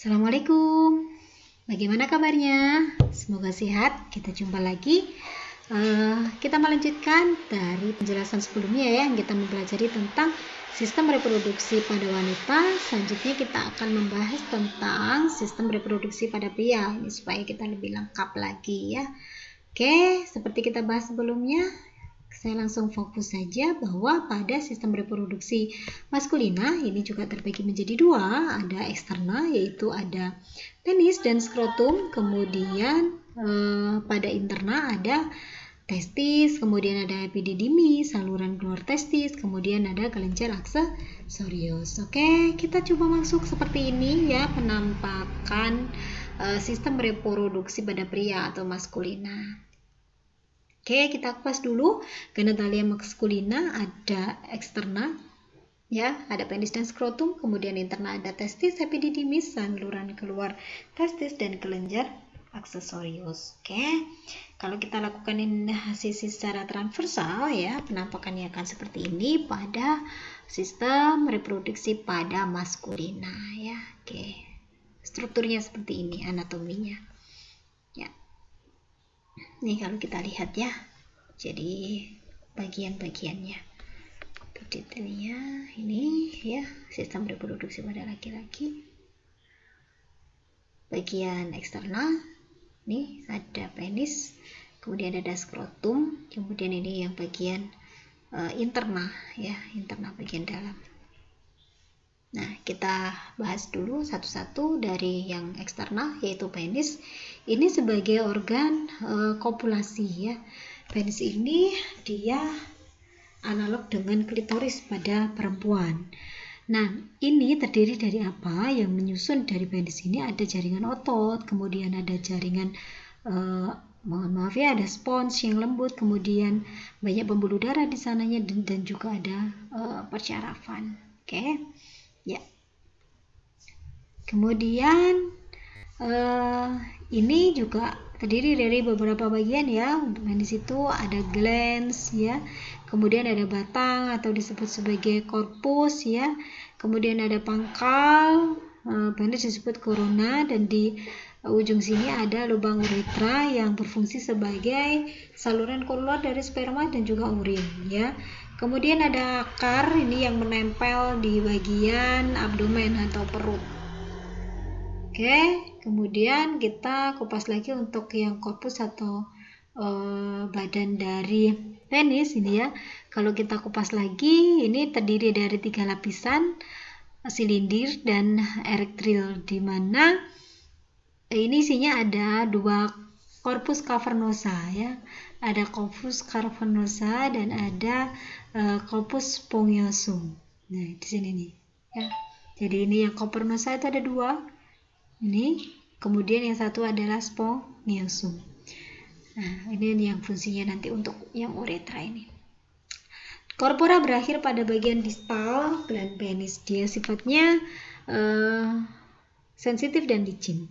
Assalamualaikum. Bagaimana kabarnya? Semoga sehat. Kita jumpa lagi. Kita melanjutkan dari penjelasan sebelumnya ya, yang kita mempelajari tentang sistem reproduksi pada wanita. Selanjutnya kita akan membahas tentang sistem reproduksi pada pria. Ini supaya kita lebih lengkap lagi ya. Oke, seperti kita bahas sebelumnya, saya langsung fokus saja bahwa pada sistem reproduksi maskulina ini juga terbagi menjadi dua, ada eksterna yaitu ada penis dan skrotum, kemudian pada interna ada testis, kemudian ada epididymis, saluran keluar testis, kemudian ada kelenjar aksesorius. Oke, kita coba masuk seperti ini ya penampakan sistem reproduksi pada pria atau maskulina. Oke, kita kupas dulu. Genitalia maskulina ada eksterna, ya, ada penis dan skrotum. Kemudian interna ada testis, epididymis, saluran keluar testis, dan kelenjar aksesorius. Oke, kalau kita lakukan sisi secara transversal, ya, penampakannya akan seperti ini pada sistem reproduksi pada maskulina, ya. Oke, strukturnya seperti ini, anatominya, ya. Nih kalau kita lihat ya, jadi bagian-bagiannya, detailnya ini ya, sistem reproduksi pada laki-laki. Bagian eksternal, nih ada penis, kemudian ada skrotum, kemudian ini yang bagian interna ya, interna bagian dalam. Nah, kita bahas dulu satu-satu dari yang eksternal yaitu penis. Ini sebagai organ kopulasi ya. Penis ini dia analog dengan klitoris pada perempuan. Nah, ini terdiri dari apa? Yang menyusun dari penis ini ada jaringan otot, kemudian ada jaringan mohon maaf ya, ada spons yang lembut, kemudian banyak pembuluh darah di sananya dan juga ada persyarafan. Oke. Ya. Kemudian ini juga terdiri dari beberapa bagian ya. Untuk penis itu ada glans ya, kemudian ada batang atau disebut sebagai korpus ya, kemudian ada pangkal, penis disebut korona, dan di ujung sini ada lubang uretra yang berfungsi sebagai saluran keluar dari sperma dan juga urin ya. Kemudian ada akar, ini yang menempel di bagian abdomen atau perut. Oke, kemudian kita kupas lagi untuk yang korpus atau badan dari penis ini ya. Kalau kita kupas lagi, ini terdiri dari 3 lapisan, silindir dan erektril, di mana ini isinya ada 2 corpus cavernosa ya. Ada corpus cavernosa dan ada corpus spongiosum. Nah, di sini nih ya. Jadi ini yang cavernosa itu ada 2. Ini, kemudian yang satu adalah spongiosum. Nah, ini yang fungsinya nanti untuk yang uretra ini. Corpora berakhir pada bagian distal gland penis. Dia sifatnya sensitif dan licin.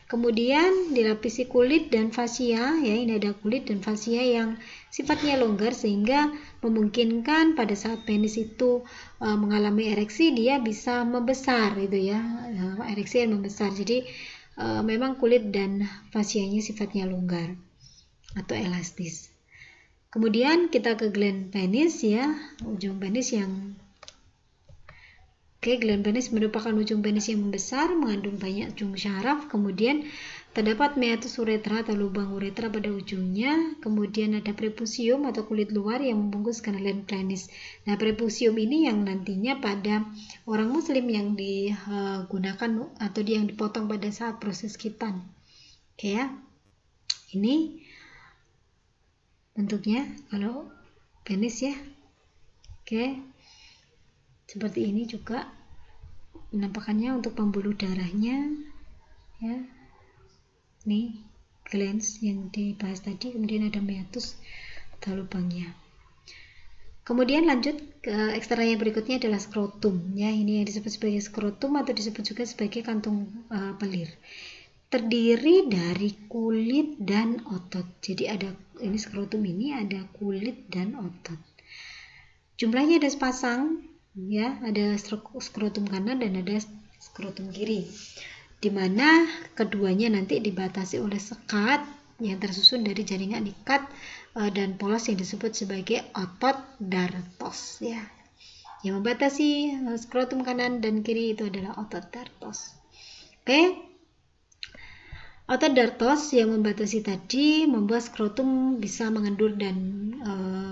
Kemudian dilapisi kulit dan fascia ya, ini ada kulit dan fascia yang sifatnya longgar sehingga memungkinkan pada saat penis itu mengalami ereksi dia bisa membesar itu ya, ereksi yang membesar. Jadi memang kulit dan fascianya sifatnya longgar atau elastis. Kemudian kita ke gland penis ya, ujung penis yang gland penis merupakan ujung penis yang membesar, mengandung banyak ujung syaraf. Kemudian terdapat meatus uretra atau lubang uretra pada ujungnya. Kemudian ada prepusium atau kulit luar yang membungkus gland penis. Nah, prepusium ini yang nantinya pada orang muslim yang digunakan atau yang dipotong pada saat proses khitan. Oke ya. Ini bentuknya kalau penis ya. Oke. Seperti ini juga penampakannya untuk pembuluh darahnya ya. Nih glans yang dibahas tadi, kemudian ada meatus atau lubangnya. Kemudian lanjut ke eksterna yang berikutnya adalah skrotum ya. Ini yang disebut sebagai skrotum atau disebut juga sebagai kantung pelir. Terdiri dari kulit dan otot. Jadi ada ini skrotum ini ada kulit dan otot. Jumlahnya ada sepasang ya, ada skrotum kanan dan ada skrotum kiri. di mana keduanya nanti dibatasi oleh sekat yang tersusun dari jaringan ikat dan polos yang disebut sebagai otot dartos ya. Yang membatasi skrotum kanan dan kiri itu adalah otot dartos. Oke. Otot dartos yang membatasi tadi membuat skrotum bisa mengendur dan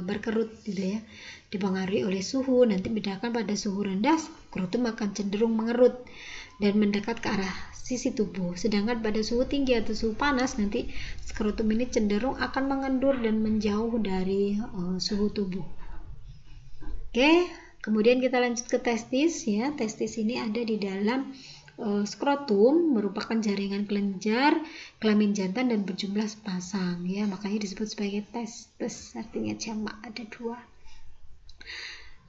berkerut gitu ya. Dipengaruhi oleh suhu, nanti bedakan pada suhu rendah skrotum akan cenderung mengerut dan mendekat ke arah sisi tubuh. Sedangkan pada suhu tinggi atau suhu panas nanti skrotum ini cenderung akan mengendur dan menjauh dari suhu tubuh. Oke, kemudian kita lanjut ke testis ya. Testis ini ada di dalam skrotum, merupakan jaringan kelenjar kelamin jantan dan berjumlah sepasang ya, makanya disebut sebagai testis, artinya jamak, ada 2.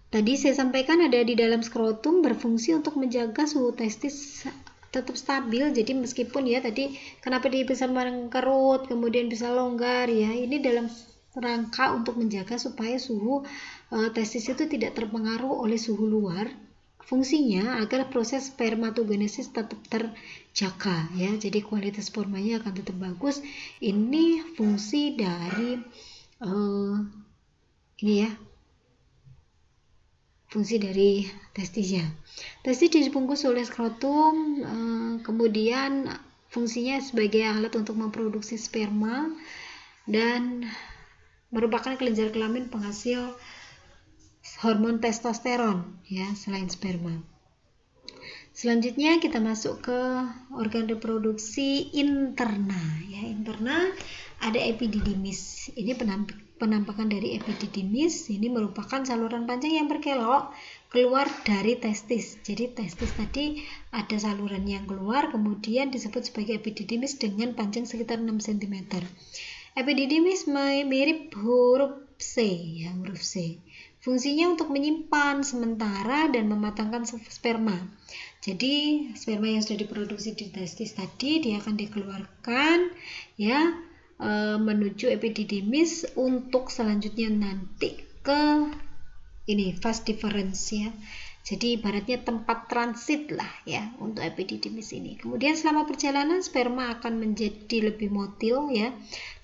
Tadi saya sampaikan ada di dalam skrotum, berfungsi untuk menjaga suhu testis tetap stabil. Jadi meskipun ya tadi kenapa dia bisa mengerut kemudian bisa longgar ya, ini dalam rangka untuk menjaga supaya suhu testis itu tidak terpengaruh oleh suhu luar. Fungsinya agar proses spermatogenesis tetap terjaga ya, jadi kualitas spermanya akan tetap bagus. Ini fungsi dari ini ya, fungsi dari testisnya. Testis dibungkus oleh skrotum, kemudian fungsinya sebagai alat untuk memproduksi sperma dan merupakan kelenjar kelamin penghasil hormon testosteron ya, selain sperma. Selanjutnya kita masuk ke organ reproduksi interna ya. Interna ada epididymis. Ini penampakan dari epididymis. Ini merupakan saluran panjang yang berkelok keluar dari testis. Jadi testis tadi ada saluran yang keluar, kemudian disebut sebagai epididymis dengan panjang sekitar 6 cm. Epididymis mirip huruf C ya, huruf C. Fungsinya untuk menyimpan sementara dan mematangkan sperma. Jadi sperma yang sudah diproduksi di testis tadi dia akan dikeluarkan ya, menuju epididymis untuk selanjutnya nanti ke ini vas deferens ya. Jadi ibaratnya tempat transit lah ya untuk epididymis ini. Kemudian selama perjalanan sperma akan menjadi lebih motil ya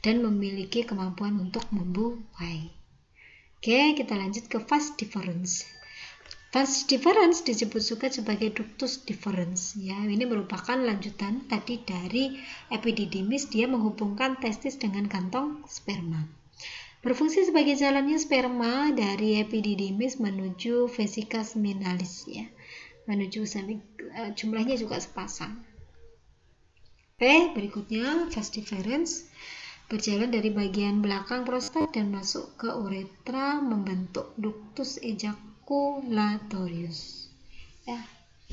dan memiliki kemampuan untuk membuai. Oke, kita lanjut ke vas deferens. Vas deferens disebut juga sebagai ductus deferens ya. Ini merupakan lanjutan tadi dari epididymis, dia menghubungkan testis dengan kantong sperma. Berfungsi sebagai jalannya sperma dari epididymis menuju vesica seminalis ya. Menuju jumlahnya juga sepasang. Oke, berikutnya vas deferens berjalan dari bagian belakang prostat dan masuk ke uretra membentuk ductus ejaculatorius ya.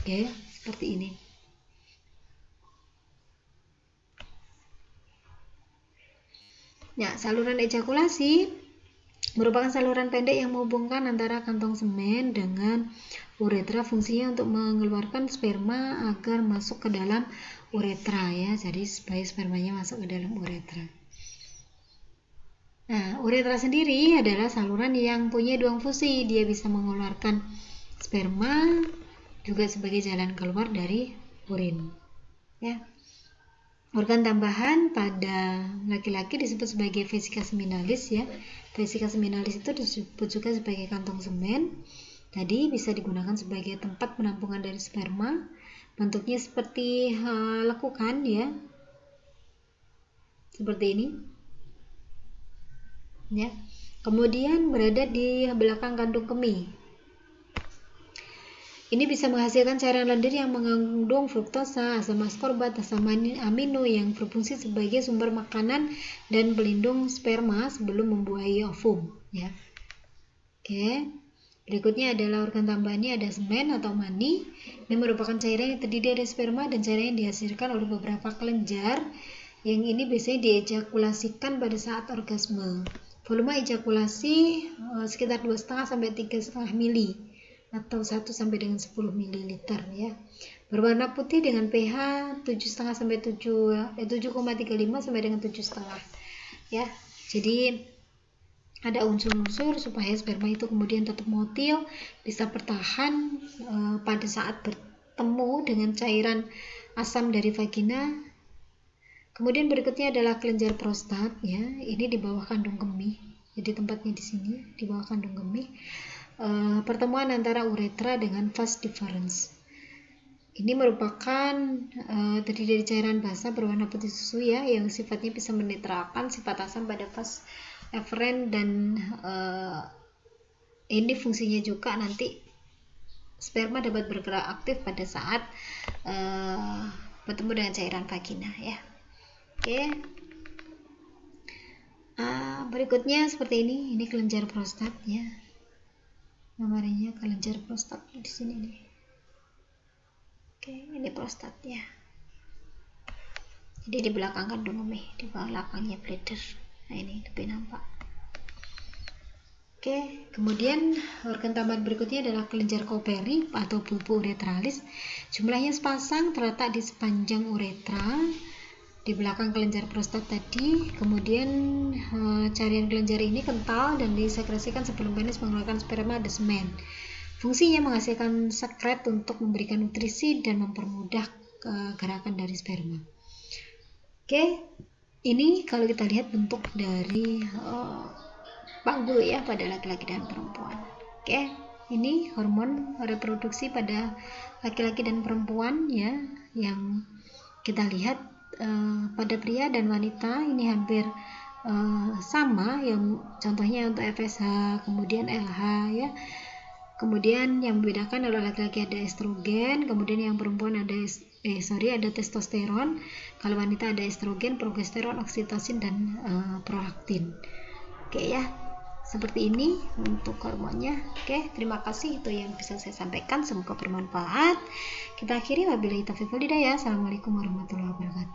Oke, seperti ini. Ya, saluran ejakulasi merupakan saluran pendek yang menghubungkan antara kantong semen dengan uretra. Fungsinya untuk mengeluarkan sperma agar masuk ke dalam uretra ya, jadi supaya spermanya masuk ke dalam uretra. Nah, uretra sendiri adalah saluran yang punya 2 fungsi. Dia bisa mengeluarkan sperma juga sebagai jalan keluar dari urin. Ya. Organ tambahan pada laki-laki disebut sebagai vesica seminalis ya. Vesica seminalis itu disebut juga sebagai kantong semen. Tadi bisa digunakan sebagai tempat penampungan dari sperma. Bentuknya seperti lekukan ya. Seperti ini. Ya. Kemudian berada di belakang kandung kemih. Ini bisa menghasilkan cairan lendir yang mengandung fruktosa, asam askorbat, asam amino yang berfungsi sebagai sumber makanan dan pelindung sperma sebelum membuahi ovum ya. Oke. Berikutnya adalah organ tambahannya, ada semen atau mani. Ini merupakan cairan yang terdiri dari sperma dan cairan yang dihasilkan oleh beberapa kelenjar. Yang ini biasanya diejakulasikan pada saat orgasme. Volume ejakulasi sekitar 2,5 sampai 3,5 mili atau 1 sampai dengan 10 ml ya. Berwarna putih dengan pH 7,5 sampai 7,35 sampai dengan 7,5 ya. Jadi ada unsur-unsur supaya sperma itu kemudian tetap motil, bisa bertahan pada saat bertemu dengan cairan asam dari vagina. Kemudian berikutnya adalah kelenjar prostat ya, ini di bawah kandung kemih. Jadi tempatnya di sini di bawah kandung kemih. Pertemuan antara uretra dengan vas deferens. Ini merupakan terdiri dari cairan basah berwarna putih susu ya, yang sifatnya bisa menetralkan sifat asam pada vas eferen, dan ini fungsinya juga nanti sperma dapat bergerak aktif pada saat bertemu dengan cairan vagina ya. Oke. Berikutnya seperti ini kelenjar prostat ya. Namanya kelenjar prostat di sini nih. Oke, ini prostat ya. Jadi di belakang kandung kemih, di belakangnya bladder. Nah ini lebih nampak. Oke, kemudian organ tambahan berikutnya adalah kelenjar Koperi atau bulbo uretralis. Jumlahnya sepasang, terletak di sepanjang uretra, di belakang kelenjar prostat tadi. Kemudian carian kelenjar ini kental dan disekresikan sebelum penis mengeluarkan sperma dan semen. Fungsinya menghasilkan sekret untuk memberikan nutrisi dan mempermudah gerakan dari sperma. Oke, ini kalau kita lihat bentuk dari panggul ya pada laki-laki dan perempuan. Oke, ini hormon reproduksi pada laki-laki dan perempuan ya, yang kita lihat pada pria dan wanita ini hampir sama, yang contohnya untuk FSH, kemudian LH ya. Kemudian yang membedakan adalah laki-laki ada estrogen, kemudian yang perempuan ada ada testosteron. Kalau wanita ada estrogen, progesteron, oksitosin, dan prolaktin. Oke ya, seperti ini untuk hormonnya. Oke, terima kasih, itu yang bisa saya sampaikan, semoga bermanfaat. Kita akhiri, wabillahi taufiq wal hidayah. Assalamualaikum warahmatullahi wabarakatuh.